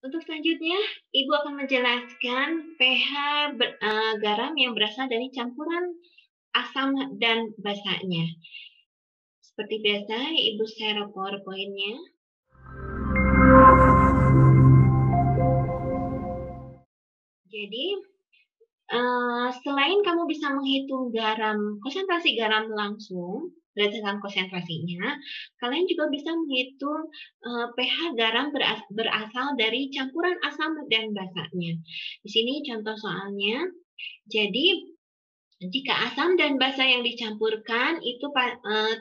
Untuk selanjutnya, Ibu akan menjelaskan pH garam yang berasal dari campuran asam dan basanya. Seperti biasa, Ibu share PowerPoint-nya. Jadi, selain kamu bisa menghitung konsentrasi garam langsung berdasarkan konsentrasinya, kalian juga bisa menghitung pH garam berasal dari campuran asam dan basanya. Di sini contoh soalnya. Jadi, jika asam dan basa yang dicampurkan itu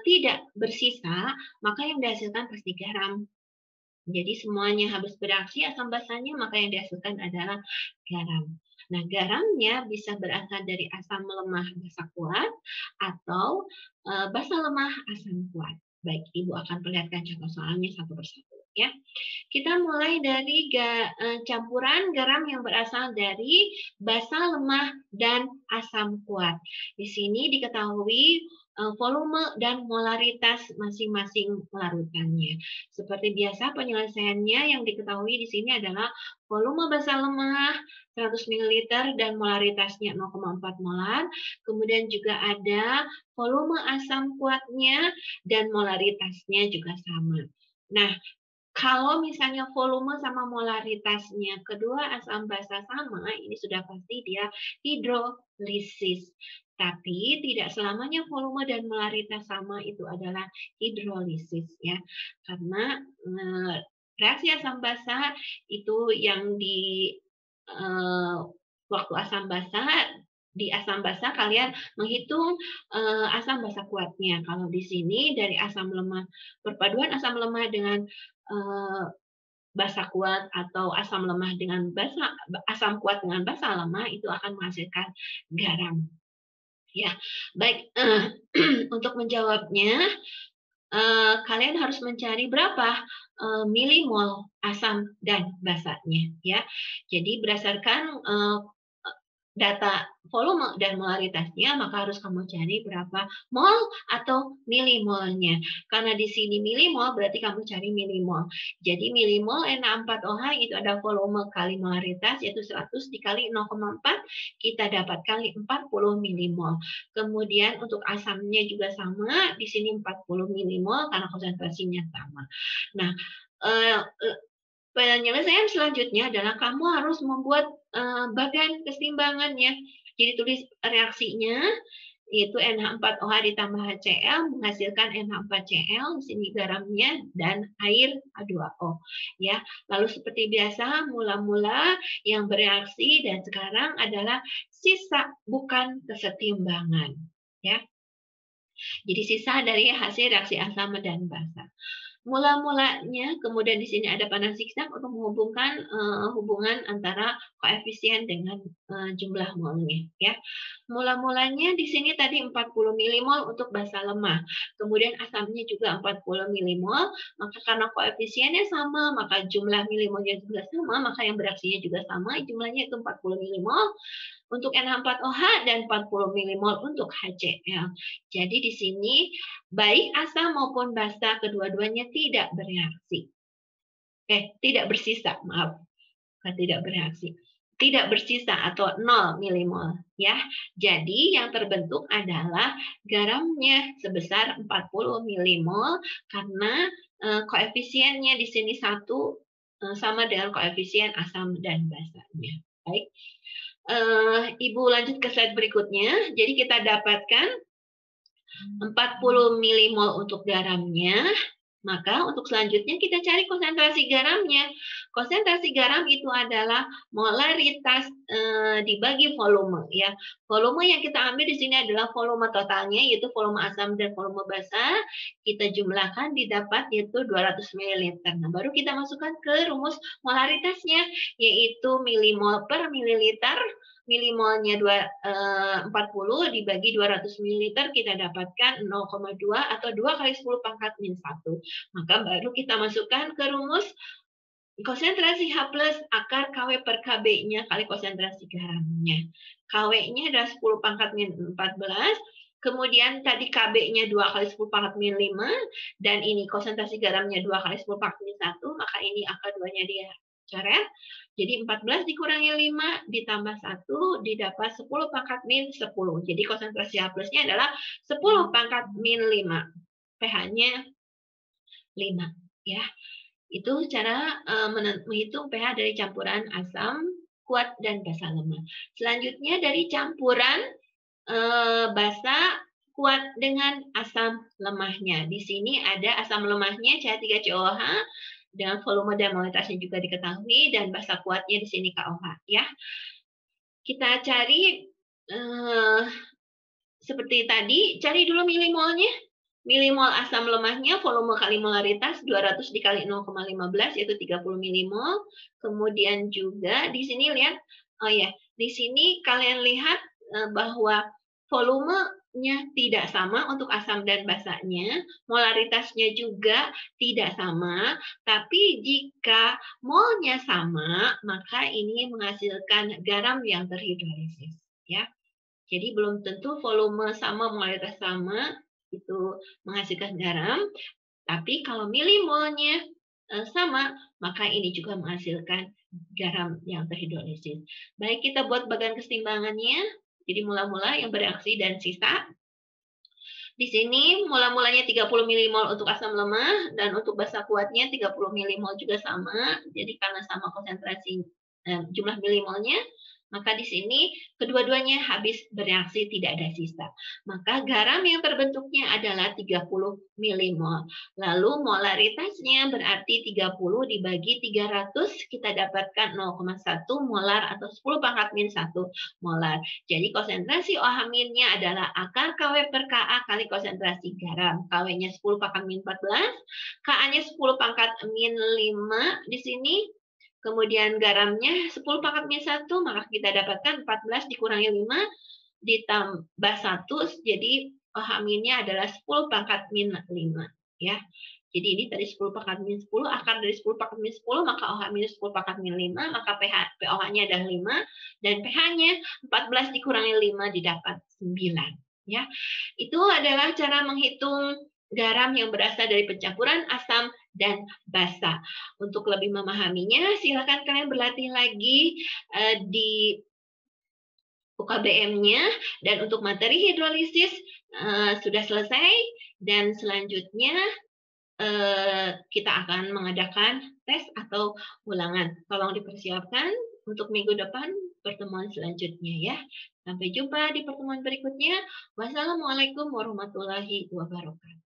tidak bersisa, maka yang dihasilkan pasti garam. Jadi semuanya habis bereaksi asam basanya, maka yang dihasilkan adalah garam. Nah, garamnya bisa berasal dari asam lemah basa kuat atau basa lemah asam kuat. Baik, Ibu akan perlihatkan contoh soalnya satu persatu ya. Kita mulai dari campuran garam yang berasal dari basa lemah dan asam kuat. Di sini diketahui volume dan molaritas masing-masing larutannya. Seperti biasa penyelesaiannya yang diketahui di sini adalah volume basa lemah 100 ml dan molaritasnya 0,4 molar. Kemudian juga ada volume asam kuatnya dan molaritasnya juga sama. Nah, kalau misalnya volume sama molaritasnya kedua asam basa sama, ini sudah pasti dia hidrolisis. Tapi tidak selamanya volume dan molaritas sama itu adalah hidrolisis ya. Karena reaksi asam basa itu yang di waktu asam basa di asam basa kalian menghitung asam basa kuatnya. Kalau di sini dari asam lemah perpaduan asam lemah dengan basa kuat atau asam lemah dengan asam kuat dengan basa lemah itu akan menghasilkan garam. Ya, baik. Untuk menjawabnya, kalian harus mencari berapa milimol asam dan basanya. Ya, jadi berdasarkan data volume dan molaritasnya, maka harus kamu cari berapa mol atau milimolnya. Karena di sini milimol, berarti kamu cari milimol. Jadi milimol Na4OH itu ada volume kali molaritas, yaitu 100 dikali 0,4, kita dapat kali 40 milimol. Kemudian untuk asamnya juga sama, di sini 40 milimol karena konsentrasinya sama. Nah, penyelesaian selanjutnya adalah kamu harus membuat bagan keseimbangannya. Jadi tulis reaksinya, yaitu NH4OH ditambah HCl menghasilkan NH4Cl, di sini garamnya, dan air H2O. Ya, lalu seperti biasa, mula-mula yang bereaksi dan sekarang adalah sisa, bukan kesetimbangan. Ya, jadi sisa dari hasil reaksi asam dan basa. Mula-mulanya, kemudian di sini ada panel zigzag untuk menghubungkan hubungan antara koefisien dengan jumlah molnya. Ya, mula-mulanya di sini tadi 40 milimol untuk basa lemah, kemudian asamnya juga 40 milimol, maka karena koefisiennya sama, maka jumlah milimolnya juga sama, maka yang bereaksinya juga sama, jumlahnya itu 40 milimol untuk NH4OH dan 40 milimol untuk HCl. Jadi di sini baik asam maupun basa kedua-duanya tidak bereaksi. Tidak bersisa, maaf. Tidak bereaksi. Tidak bersisa atau 0 milimol ya. Jadi yang terbentuk adalah garamnya sebesar 40 milimol karena koefisiennya di sini 1 sama dengan koefisien asam dan basanya. Baik. Ibu lanjut ke slide berikutnya. Jadi kita dapatkan 40 milimol untuk garamnya, maka untuk selanjutnya kita cari konsentrasi garamnya. Konsentrasi garam itu adalah molaritas dibagi volume ya. Volume yang kita ambil di sini adalah volume totalnya, yaitu volume asam dan volume basa. Kita jumlahkan didapat yaitu 200 ml. Nah, baru kita masukkan ke rumus molaritasnya, yaitu milimol per mililiter. Milimolnya 40 dibagi 200 ml, kita dapatkan 0,2 atau 2 kali 10 pangkat min 1. Maka baru kita masukkan ke rumus konsentrasi H plus akar KW per KB-nya kali konsentrasi garamnya. KW-nya adalah 10 pangkat min 14, kemudian tadi KB-nya 2 kali 10 pangkat min 5, dan ini konsentrasi garamnya 2 kali 10 pangkat min 1, maka ini angka 2-nya dia Coret. Jadi 14 dikurangi 5 ditambah 1 didapat 10 pangkat min 10. Jadi konsentrasi H plusnya adalah 10 pangkat min 5. pH-nya 5. Ya. Itu cara menghitung pH dari campuran asam kuat dan basa lemah. Selanjutnya dari campuran basa kuat dengan asam lemahnya. Di sini ada asam lemahnya CH3COH dengan volume dan molaritasnya juga diketahui, dan basa kuatnya di sini KOH. Ya, kita cari seperti tadi, cari dulu milimolnya. Milimol asam lemahnya volume kali molaritas 200 dikali 0,15 yaitu 30 milimol. Kemudian juga di sini lihat, oh ya, di sini kalian lihat bahwa volumenya tidak sama untuk asam dan basanya, molaritasnya juga tidak sama, tapi jika molnya sama, maka ini menghasilkan garam yang terhidrolisis. Ya. Jadi belum tentu volume sama, molaritas sama, itu menghasilkan garam, tapi kalau milimolnya sama, maka ini juga menghasilkan garam yang terhidrolisis. Baik, kita buat bagian keseimbangannya. Jadi mula-mula yang bereaksi dan sisa. Di sini mula-mulanya 30 milimol untuk asam lemah, dan untuk basa kuatnya 30 milimol juga sama. Jadi karena sama konsentrasi jumlah milimolnya, maka di sini kedua-duanya habis bereaksi, tidak ada sisa. Maka garam yang terbentuknya adalah 30 milimol. Lalu molaritasnya berarti 30 dibagi 300, kita dapatkan 0,1 molar atau 10 pangkat min 1 molar. Jadi konsentrasi OH-nya adalah akar KW per Ka kali konsentrasi garam. KW-nya 10 pangkat min 14, Ka-nya 10 pangkat min 5 di sini. Kemudian garamnya 10 pangkat min 1, maka kita dapatkan 14 dikurangi 5 ditambah 1, jadi OH-nya adalah 10 pangkat min 5. Ya. Jadi ini tadi 10 pangkat min 10, akar dari 10 pangkat min 10, maka OH 10 pangkat min 5, maka pOH-nya adalah 5, dan pH-nya 14 dikurangi 5 didapat 9. Ya. Itu adalah cara menghitung garam yang berasal dari pencampuran asam dan basa. Untuk lebih memahaminya, silakan kalian berlatih lagi di UKBM-nya, dan untuk materi hidrolisis sudah selesai, dan selanjutnya kita akan mengadakan tes atau ulangan. Tolong dipersiapkan untuk minggu depan pertemuan selanjutnya ya. Sampai jumpa di pertemuan berikutnya. Wassalamualaikum warahmatullahi wabarakatuh.